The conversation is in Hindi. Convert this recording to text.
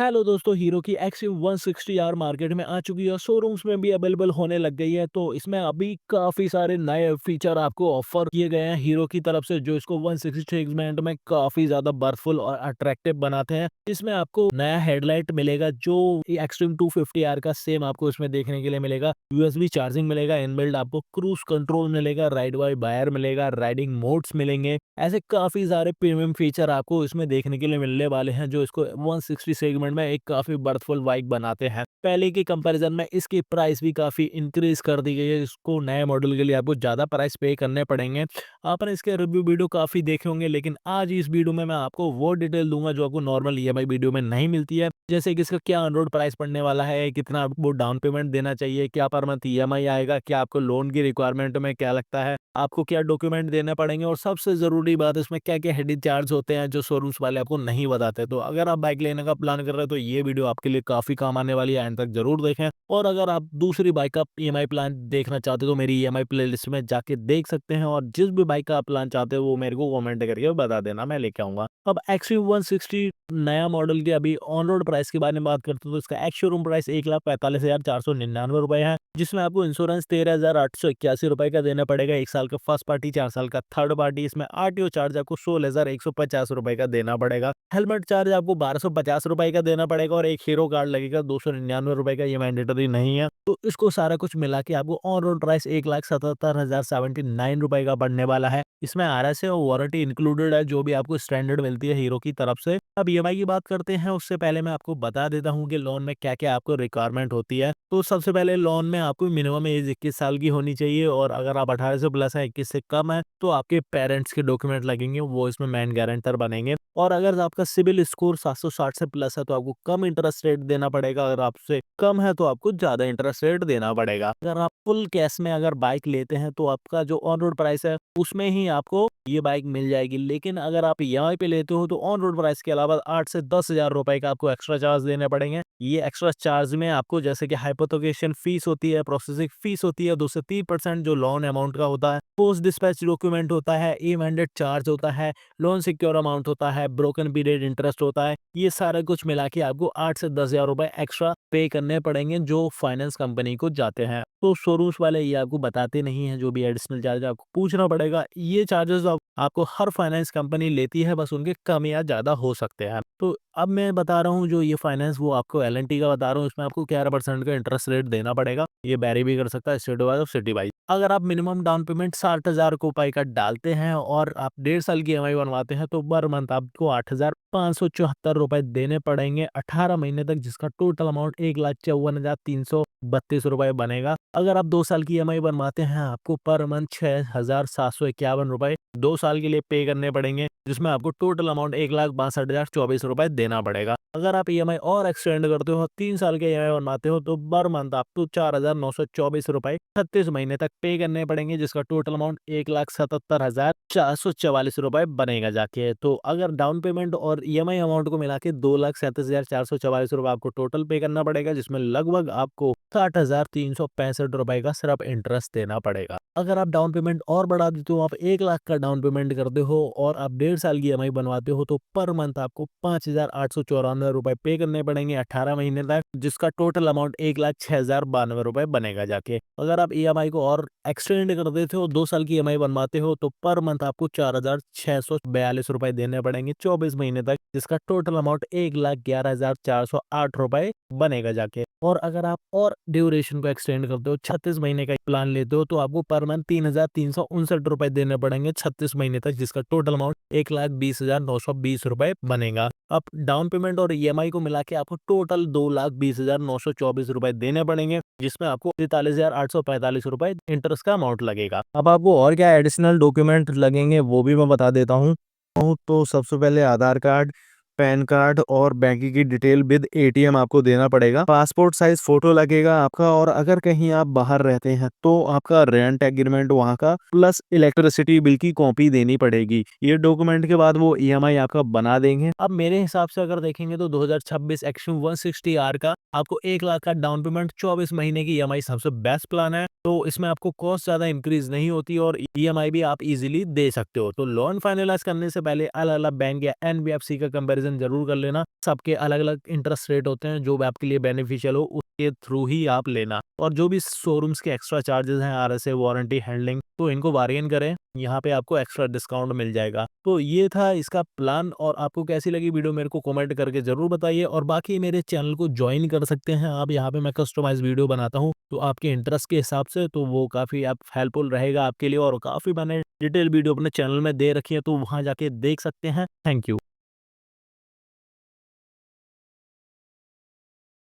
हेलो दोस्तों, हीरो की एक्सिव 160R मार्केट में आ चुकी है और शोरूम्स में भी अवेलेबल होने लग गई है। तो इसमें अभी काफ़ी सारे नए फीचर आपको ऑफर किए गए हैं हीरो की तरफ से, जो इसको 160 सेगमेंट में काफ़ी ज़्यादा बर्फुल और अट्रैक्टिव बनाते हैं। इसमें आपको नया हेडलाइट मिलेगा जो एक्सट्रीम 250R का सेम आपको इसमें देखने के लिए मिलेगा। यूएसबी चार्जिंग मिलेगा, इनबिल्ट आपको क्रूज कंट्रोल मिलेगा, राइड बाय वायर मिलेगा, राइडिंग मोड्स मिलेंगे। ऐसे काफ़ी सारे प्रीमियम फीचर आपको इसमें देखने के लिए मिलने वाले हैं, जो इसको 160 सेगमेंट में एक काफ़ी बर्थफुल बाइक बनाते हैं। पहले के कंपैरिजन में इसकी प्राइस भी काफ़ी इंक्रीज कर दी गई है। इसको नए मॉडल के लिए आपको ज़्यादा प्राइस पे करने पड़ेंगे। आपने इसके रिव्यू वीडियो काफ़ी देखे होंगे, लेकिन आज इस वीडियो में मैं आपको वो डिटेल दूंगा जो आपको नॉर्मल ईएमआई वीडियो में नहीं मिलती है। जैसे कि इसका क्या ऑन रोड प्राइस पड़ने वाला है, कितना आपको डाउन पेमेंट देना चाहिए, क्या पर मंथ ईएमआई आएगा, क्या आपको लोन की रिक्वायरमेंट में क्या लगता है, आपको क्या डॉक्यूमेंट देने पड़ेंगे, और सबसे ज़रूरी बात इसमें क्या-क्या हिडन चार्ज होते हैं जो शोरूम्स वाले आपको नहीं बताते। तो अगर आप बाइक लेने का प्लान कर रहे हैं तो ये वीडियो आपके लिए काफ़ी काम आने वाली है, एंड तक ज़रूर देखें। और अगर आप दूसरी बाइक का ईएमआई प्लान देखना चाहते हो तो मेरी ईएमआई प्लेलिस्ट में जाके देख सकते हैं, और जिस भी बाइक का आप प्लान चाहते हो वो मेरे को कमेंट करके बता देना, मैं लेके आऊँगा। अब एक्सट्रीम 160 नया मॉडल के अभी ऑन रोड प्राइस के बारे में बात करते हैं तो इसका एक्स शोरूम प्राइस 1,45,499 रुपए है, जिसमें आपको इंश्योरेंस 13,881 रुपए का देना पड़ेगा, 1 साल का फर्स्ट पार्टी, 4 साल का थर्ड पार्टी। इसमें आरटीओ चार्ज आपको 16,150 रुपए का देना पड़ेगा। हेलमेट चार्ज आपको 1,250 रुपए का देना पड़ेगा, और एक हीरो कार्ड लगेगा 299 रुपए का, ये मैंडेटरी नहीं है। तो इसको सारा कुछ मिला के आपको ऑन रोड प्राइस 1,77,079 रुपए का पड़ने वाला है। इसमें आरएस और वारंटी इंक्लूडेड है, जो भी आपको स्टैंडर्ड मिलती है हीरो की तरफ से। अब ईएमआई की बात करते हैं, उससे पहले मैं आपको बता देता हूँ कि लोन में क्या क्या आपको रिक्वायरमेंट होती है। तो सबसे पहले लोन में आपको मिनिमम एज 21 साल की होनी चाहिए, और अगर आप 18 से प्लस है, 21 से कम है, तो आपके पेरेंट्स के डॉक्यूमेंट लगेंगे, वो इसमें मेन गारंटर बनेंगे। और अगर आपका सिविल स्कोर 760 से प्लस है तो आपको कम इंटरेस्ट रेट देना पड़ेगा, अगर आपसे कम है तो आपको ज्यादा इंटरेस्ट रेट देना पड़ेगा। अगर आप फुल कैश में अगर बाइक लेते हैं तो आपका जो ऑन रोड प्राइस है उसमें ही आपको ये बाइक मिल जाएगी। लेकिन अगर आप ईएमआई पे लेते हो तो ऑन रोड प्राइस के अलावा 8 से 10,000 रुपए का आपको एक्स्ट्रा चार्ज देने पड़ेंगे। ये एक्स्ट्रा चार्ज में आपको जैसे कि हाइपोथेकेशन फीस होती है, प्रोसेसिंग फीस होती है, 2 से 3% जो लोन अमाउंट का होता है, पोस्ट डिस्पैच डॉक्यूमेंट होता है, ई मैंडेट चार्ज होता है, लोन सिक्योर अमाउंट होता है, ब्रोकन पीरियड इंटरेस्ट होता है। ये सारा कुछ मिला के आपको 8 से 10,000 रुपए एक्स्ट्रा पे करने पड़ेंगे, जो फाइनेंस कंपनी को जाते हैं। तो शोरूम्स वाले ये आपको बताते नहीं है, जो भी एडिशनल चार्ज आपको पूछना पड़ेगा। ये चार्जेस आपको हर फाइनेंस कंपनी लेती है, बस उनके कम या ज्यादा हो सकते हैं। तो अब मैं बता रहा हूँ जो ये फाइनेंस वो आपको एलएनटी का बता रहा हूँ, इसमें आपको 11% का इंटरेस्ट रेट देना पड़ेगा। ये वेरी भी कर सकता है स्टेट वाइज और सिटी वाइज। अगर आप मिनिमम डाउन पेमेंट 60,000 रुपए का डालते हैं और आप 1.5 साल की ईएमआई बनवाते हैं तो पर मंथ आपको 8,574 रुपए देने पड़ेंगे 18 महीने तक, जिसका टोटल अमाउंट 1,54,332 रुपए बनेगा। अगर आप 2 साल की ईएमआई बनवाते हैं आपको पर मंथ 6,751 रुपए 2 साल के लिए पे करने पड़ेंगे, जिसमें आपको टोटल अमाउंट 1,62,024 रुपए देना पड़ेगा। अगर आप ईएमआई और एक्सटेंड करते हो, 3 साल के ईएमआई बनवाते हो, तो पर मंथ आपको 4,924 रुपए 36 महीने तक पे करने पड़ेंगे, जिसका टोटल अमाउंट 1,77,444 रुपए बनेगा जाके। तो अगर डाउन पेमेंट और ईएमआई अमाउंट को मिला के 2,37,444 रुपए आपको टोटल पे करना पड़ेगा, जिसमें लगभग आपको 60,365 रुपए का सिर्फ इंटरेस्ट देना पड़ेगा। अगर आप डाउन पेमेंट और बढ़ा देते हो, आप 1 लाख का डाउन पेमेंट करते हो और आप 1.5 साल की ईएमआई बनवाते हो, तो पर मंथ आपको 5,894 रुपए पे करने पड़ेंगे 18 महीने तक, जिसका टोटल अमाउंट 1,06,092 रुपए बनेगा जाके। अगर आप ईएमआई को और एक्सटेंड कर देते हो, 2 साल की ईएमआई बनवाते हो, तो पर मंथ आपको 4,642 रुपए देने पड़ेंगे 24 महीने तक, जिसका टोटल अमाउंट 1,11,408 रुपए बनेगा जाके। और अगर आप और ड्यूरेशन को एक्सटेंड करते हो, 36 महीने का प्लान लेते हो, तो आपको पर मंथ 3,359 रुपए देने पड़ेंगे 36 महीने तक, जिसका टोटल अमाउंट 1,20,920 रुपए बनेगा। अब डाउन पेमेंट और ईएमआई को मिला के आपको टोटल 2,20,924 रुपए देने पड़ेंगे, जिसमें आपको 43,845 रुपए इंटरेस्ट का अमाउंट लगेगा। अब आपको और क्या एडिशनल डॉक्यूमेंट लगेंगे वो भी मैं बता देता हूँ। तो सबसे पहले आधार कार्ड, पैन कार्ड और बैंक की डिटेल विद एटीएम आपको देना पड़ेगा। पासपोर्ट साइज फोटो लगेगा आपका, और अगर कहीं आप बाहर रहते हैं तो आपका रेंट एग्रीमेंट वहाँ का प्लस इलेक्ट्रिसिटी बिल की कॉपी देनी पड़ेगी। ये डॉक्यूमेंट के बाद वो ईएमआई आपका बना देंगे। अब मेरे हिसाब से अगर देखेंगे तो 2026 एक्शन 160R का आपको 1 लाख का डाउन पेमेंट, 24 महीने की ईएमआई सबसे बेस्ट प्लान है। तो इसमें आपको कॉस्ट ज़्यादा इंक्रीज़ नहीं होती और ईएमआई भी आप ईज़िली दे सकते हो। तो लोन फाइनलाइज़ करने से पहले अलग-अलग बैंक या एनबीएफसी का कंपैरिज़न ज़रूर कर लेना। सबके अलग-अलग इंटरेस्ट रेट होते हैं, जो आपके लिए बेनिफिशियल हो उसके थ्रू ही आप लेना। और जो भी शोरूम्स के एक्स्ट्रा चार्जेज़ हैं, आरएसए, वारंटी, हैंडलिंग, तो इनको बार्गेन करें, यहाँ पे आपको एक्स्ट्रा डिस्काउंट मिल जाएगा। तो ये था इसका प्लान और आपको कैसी लगी वीडियो मेरे को कमेंट करके ज़रूर बताइए और बाकी मेरे चैनल को जॉइन कर सकते हैं आप, यहाँ पे मैं कस्टमाइज़ वीडियो बनाता हूँ, तो आपके इंटरेस्ट के हिसाब से तो वो काफ़ी आप हेल्पफुल रहेगा आपके लिए और काफ़ी मैंने डिटेल वीडियो अपने चैनल में दे रखी है, तो वहाँ जाके देख सकते हैं। Thank you.